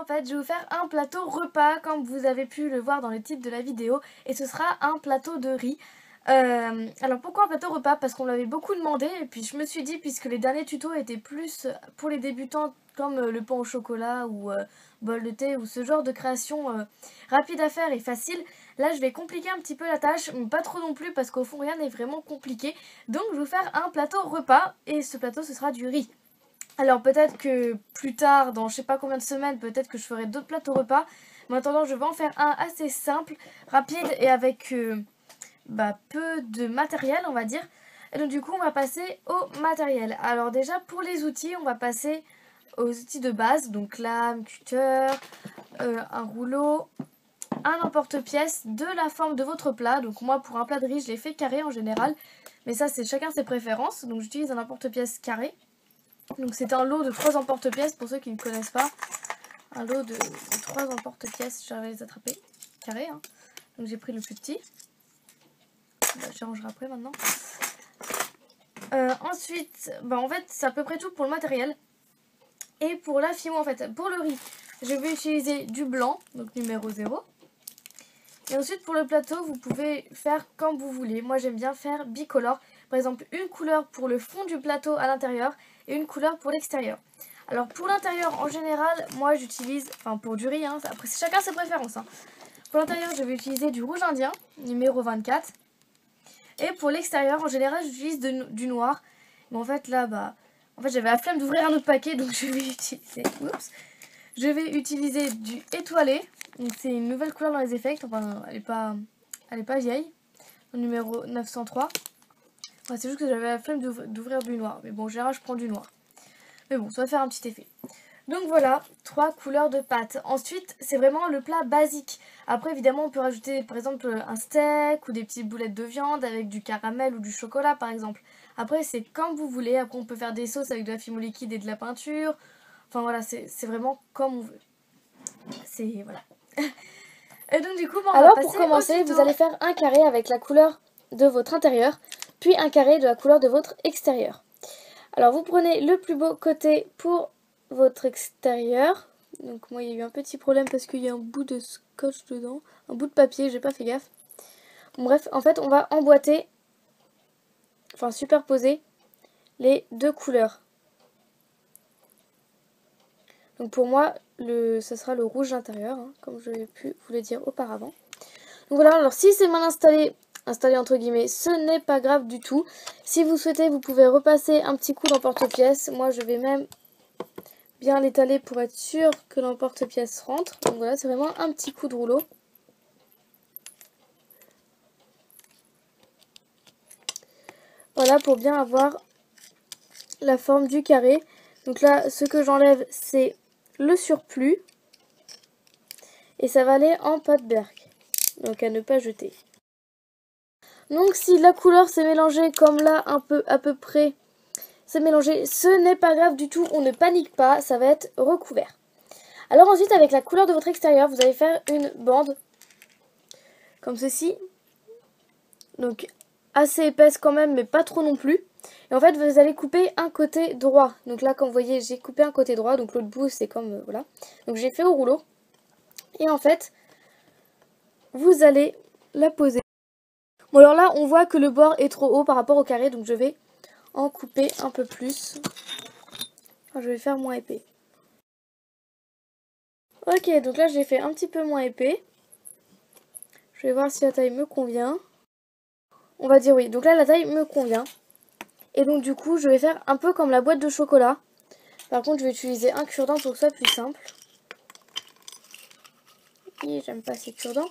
en fait, je vais vous faire un plateau repas, comme vous avez pu le voir dans le titre de la vidéo. Et ce sera un plateau de riz. Alors pourquoi un plateau repas? Parce qu'on l'avait beaucoup demandé. Et puis je me suis dit, puisque les derniers tutos étaient plus pour les débutants, comme le pain au chocolat ou bol de thé, ou ce genre de création rapide à faire et facile. Là, je vais compliquer un petit peu la tâche, mais pas trop non plus, parce qu'au fond, rien n'est vraiment compliqué. Donc, je vais vous faire un plateau repas, et ce plateau, ce sera du riz. Alors, peut-être que plus tard, dans je sais pas combien de semaines, peut-être que je ferai d'autres plateaux repas. Mais en attendant, je vais en faire un assez simple, rapide, et avec peu de matériel, on va dire. Et donc, du coup, on va passer au matériel. Alors, déjà, pour les outils, on va passer aux outils de base. Donc, lame, cutter, un rouleau, un emporte-pièce de la forme de votre plat. Donc moi pour un plat de riz je l'ai fait carré en général, mais ça c'est chacun ses préférences. Donc j'utilise un emporte-pièce carré. Donc c'est un lot de 3 emporte-pièces pour ceux qui ne connaissent pas. Un lot de 3 emporte-pièces, j'arrive à les attraper, carré hein. Donc j'ai pris le plus petit. J'arrangerai après maintenant. Ensuite, en fait c'est à peu près tout pour le matériel. Et pour la fimo en fait, pour le riz, je vais utiliser du blanc, donc numéro 0. Et ensuite pour le plateau vous pouvez faire comme vous voulez. Moi j'aime bien faire bicolore. Par exemple une couleur pour le fond du plateau à l'intérieur et une couleur pour l'extérieur. Alors pour l'intérieur en général moi j'utilise, pour du riz, après chacun ses préférences. Pour l'intérieur je vais utiliser du rouge indien numéro 24. Et pour l'extérieur en général j'utilise du noir. Mais en fait là j'avais la flemme d'ouvrir un autre paquet donc je vais utiliser du étoilé. Donc c'est une nouvelle couleur dans les effets. Enfin, elle est pas vieille. Le numéro 903. C'est juste que j'avais la flemme d'ouvrir du noir. Mais bon, en général, je prends du noir. Mais bon, ça va faire un petit effet. Donc voilà, 3 couleurs de pâte. Ensuite, c'est vraiment le plat basique. Après, évidemment, on peut rajouter par exemple un steak ou des petites boulettes de viande avec du caramel ou du chocolat par exemple. Après, c'est comme vous voulez. Après, on peut faire des sauces avec de la fimo liquide et de la peinture. Enfin voilà, c'est vraiment comme on veut. C'est voilà. Et donc du coup, alors pour commencer, vous allez faire un carré avec la couleur de votre intérieur, puis un carré de la couleur de votre extérieur. Alors vous prenez le plus beau côté pour votre extérieur. Donc moi il y a eu un petit problème parce qu'il y a un bout de scotch dedans, un bout de papier, j'ai pas fait gaffe. Bon, bref, en fait on va emboîter, superposer les deux couleurs. Donc pour moi, ça sera le rouge intérieur, comme je l'ai pu vous le dire auparavant. Donc voilà, alors si c'est mal installé entre guillemets, ce n'est pas grave du tout. Si vous souhaitez, vous pouvez repasser un petit coup d'emporte-pièce. Moi, je vais même bien l'étaler pour être sûr que l'emporte-pièce rentre. Donc voilà, c'est vraiment un petit coup de rouleau. Voilà, pour bien avoir la forme du carré. Donc là, ce que j'enlève, c'est le surplus. Et ça va aller en pâte berk. Donc à ne pas jeter. Donc si la couleur s'est mélangée comme là, à peu près, c'est mélangé, ce n'est pas grave du tout, on ne panique pas, ça va être recouvert. Alors ensuite, avec la couleur de votre extérieur, vous allez faire une bande, comme ceci. Donc assez épaisse quand même, mais pas trop non plus. Et en fait, vous allez couper un côté droit. Donc là, comme vous voyez, j'ai coupé un côté droit, donc l'autre bout, c'est comme, voilà. Donc j'ai fait au rouleau. Et en fait, vous allez la poser. Bon alors là, on voit que le bord est trop haut par rapport au carré, donc je vais en couper un peu plus. Enfin, je vais faire moins épais. Ok, donc là j'ai fait un petit peu moins épais. Je vais voir si la taille me convient. On va dire oui, donc là la taille me convient. Et donc du coup je vais faire un peu comme la boîte de chocolat. Par contre je vais utiliser un cure-dent pour que ce soit plus simple. Et j'aime pas ces cure-dents.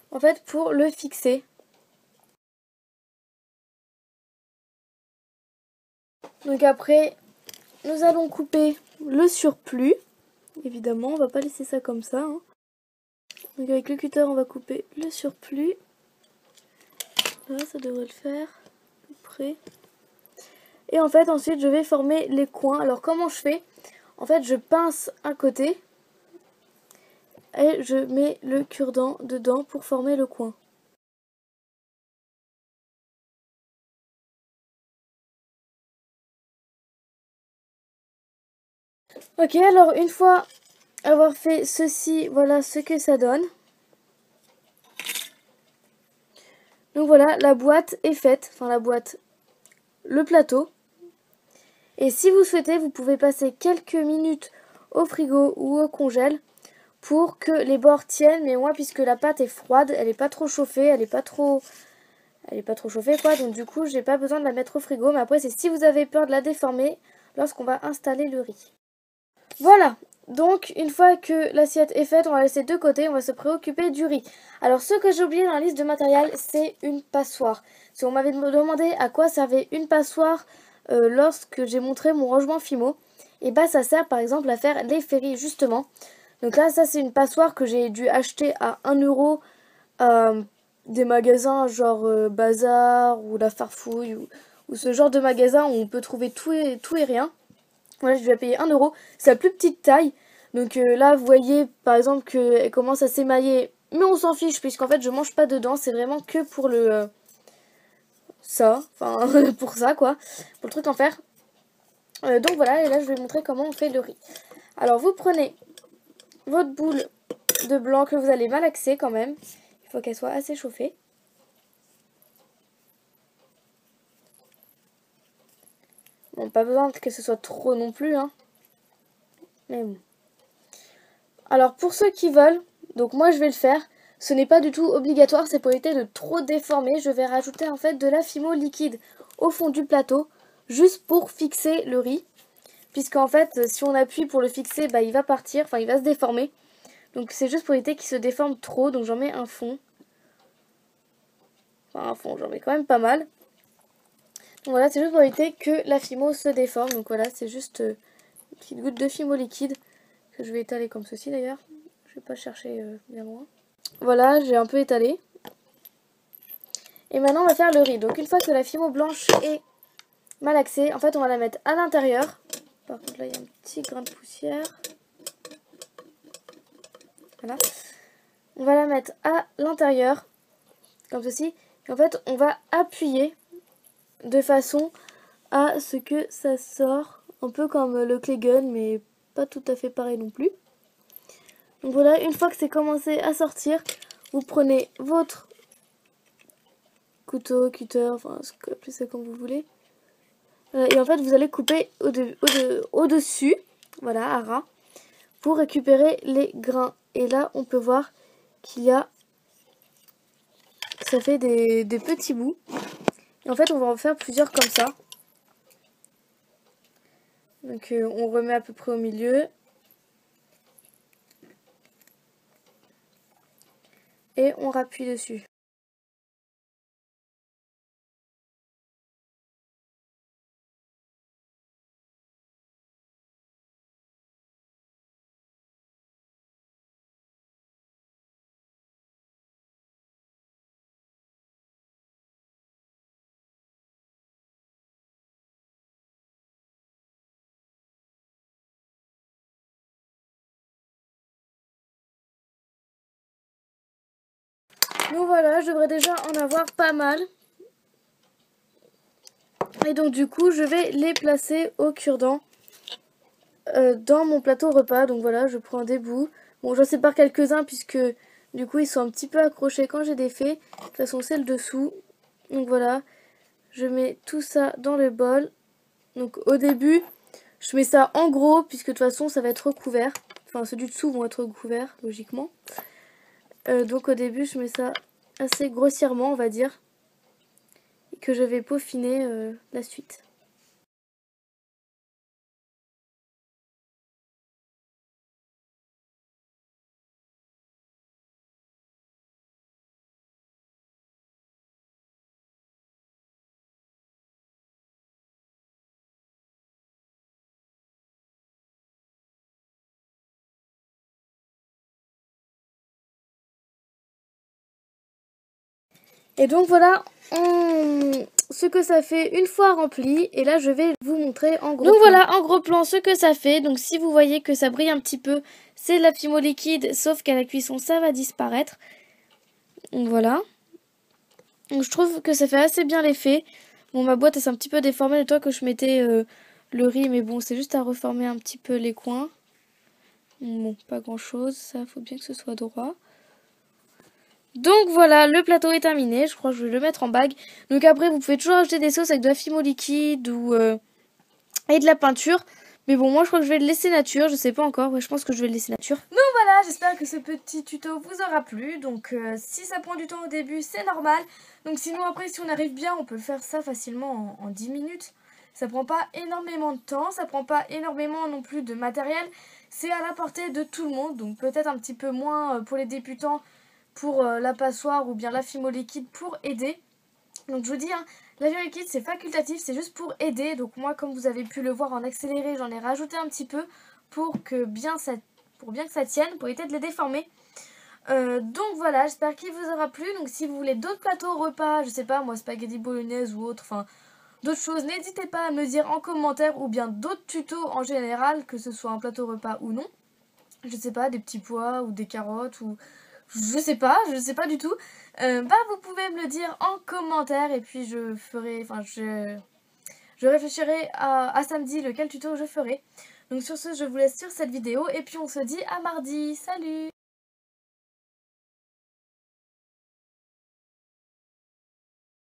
En fait pour le fixer. Donc après nous allons couper le surplus. Évidemment on va pas laisser ça comme ça. Donc avec le cutter on va couper le surplus. Là ça devrait le faire à peu près. Et en fait ensuite je vais former les coins. Alors comment je fais? En fait je pince un côté et je mets le cure-dent dedans pour former le coin. Ok, alors une fois avoir fait ceci, voilà ce que ça donne. Donc voilà, la boîte est faite, enfin la boîte, le plateau. Et si vous souhaitez, vous pouvez passer quelques minutes au frigo ou au congèle pour que les bords tiennent. Mais moi, puisque la pâte est froide, elle n'est pas trop chauffée, elle n'est pas trop chauffée quoi. Donc du coup, j'ai pas besoin de la mettre au frigo. Mais après, c'est si vous avez peur de la déformer lorsqu'on va installer le riz. Voilà. Donc, une fois que l'assiette est faite, on va laisser de côté, on va se préoccuper du riz. Alors, ce que j'ai oublié dans la liste de matériel, c'est une passoire. Si on m'avait demandé à quoi servait une passoire lorsque j'ai montré mon rangement Fimo, et bah ça sert par exemple à faire les ferries justement. Donc là, ça c'est une passoire que j'ai dû acheter à 1 euro des magasins genre Bazar ou La Farfouille ou ce genre de magasin où on peut trouver tout et rien. Voilà, je vais payer 1 euro. C'est la plus petite taille. Donc là, vous voyez par exemple qu'elle commence à s'émailler. Mais on s'en fiche puisqu'en fait, je mange pas dedans. C'est vraiment que pour le... ça. Enfin, pour ça quoi. Pour le truc en fer. Donc voilà, et là, je vais vous montrer comment on fait le riz. Alors, vous prenez votre boule de blanc que vous allez malaxer quand même. Il faut qu'elle soit assez chauffée. Bon, pas besoin que ce soit trop non plus, hein. Mais bon. Alors, pour ceux qui veulent, donc moi je vais le faire. Ce n'est pas du tout obligatoire, c'est pour éviter de trop déformer. Je vais rajouter en fait de la Fimo liquide au fond du plateau, juste pour fixer le riz. Puisqu'en fait, si on appuie pour le fixer, bah, il va partir, enfin il va se déformer. Donc c'est juste pour éviter qu'il se déforme trop, donc j'en mets un fond. Enfin un fond, j'en mets quand même pas mal. Donc voilà, c'est juste pour éviter que la Fimo se déforme. Donc voilà, c'est juste une petite goutte de Fimo liquide que je vais étaler comme ceci d'ailleurs. Je vais pas chercher bien loin. Voilà, j'ai un peu étalé. Et maintenant on va faire le riz. Donc une fois que la Fimo blanche est malaxée, en fait on va la mettre à l'intérieur. Par contre là il y a un petit grain de poussière. Voilà. On va la mettre à l'intérieur, comme ceci. Et en fait on va appuyer de façon à ce que ça sort. Un peu comme le clay gun, mais pas tout à fait pareil non plus. Donc voilà, une fois que c'est commencé à sortir, vous prenez votre couteau, cutter, enfin appelez ça comme vous voulez. Et en fait vous allez couper au-dessus, voilà, à ras, pour récupérer les grains. Et là on peut voir qu'il y a, ça fait des petits bouts. Et en fait on va en faire plusieurs comme ça. Donc on remet à peu près au milieu. Et on rappuie dessus. Donc voilà, je devrais déjà en avoir pas mal. Et donc du coup, je vais les placer au cure-dent dans mon plateau repas. Donc voilà, je prends des bouts. Bon, j'en sépare quelques-uns puisque du coup, ils sont un petit peu accrochés quand j'ai des faits. De toute façon, c'est le dessous. Donc voilà, je mets tout ça dans le bol. Donc au début, je mets ça en gros puisque de toute façon, ça va être recouvert. Enfin, ceux du dessous vont être recouverts, logiquement. Donc au début, je mets ça assez grossièrement, on va dire. Et que je vais peaufiner la suite. Et donc voilà ce que ça fait une fois rempli. Et là je vais vous montrer en gros plan. Donc voilà en gros plan ce que ça fait. Donc si vous voyez que ça brille un petit peu, c'est la Fimo liquide. Sauf qu'à la cuisson ça va disparaître. Donc voilà. Donc je trouve que ça fait assez bien l'effet. Bon ma boîte elle s'est un petit peu déformée le temps que je mettais le riz. Mais bon c'est juste à reformer un petit peu les coins. Bon, pas grand chose, ça faut bien que ce soit droit. Donc voilà, le plateau est terminé, je crois que je vais le mettre en bague. Donc après vous pouvez toujours ajouter des sauces avec de la fimo liquide ou et de la peinture. Mais bon, moi je crois que je vais le laisser nature, je sais pas encore, ouais, je pense que je vais le laisser nature. Donc voilà, j'espère que ce petit tuto vous aura plu. Donc si ça prend du temps au début, c'est normal. Donc sinon après, si on arrive bien, on peut faire ça facilement en 10 minutes. Ça prend pas énormément de temps, ça prend pas énormément non plus de matériel. C'est à la portée de tout le monde, donc peut-être un petit peu moins pour les débutants, pour la passoire ou bien la fimo liquide pour aider. Donc je vous dis, hein, la fimo liquide c'est facultatif, c'est juste pour aider. Donc moi, comme vous avez pu le voir en accéléré, j'en ai rajouté un petit peu pour bien que ça tienne, pour éviter de les déformer. Donc voilà, j'espère qu'il vous aura plu. Donc si vous voulez d'autres plateaux repas, je sais pas moi, spaghetti bolognaise ou autre, enfin d'autres choses, n'hésitez pas à me dire en commentaire, ou bien d'autres tutos en général, que ce soit un plateau repas ou non. Je sais pas, des petits pois ou des carottes ou je sais pas du tout. Vous pouvez me le dire en commentaire et puis je réfléchirai à samedi lequel tuto je ferai. Donc sur ce, je vous laisse sur cette vidéo et puis on se dit à mardi. Salut!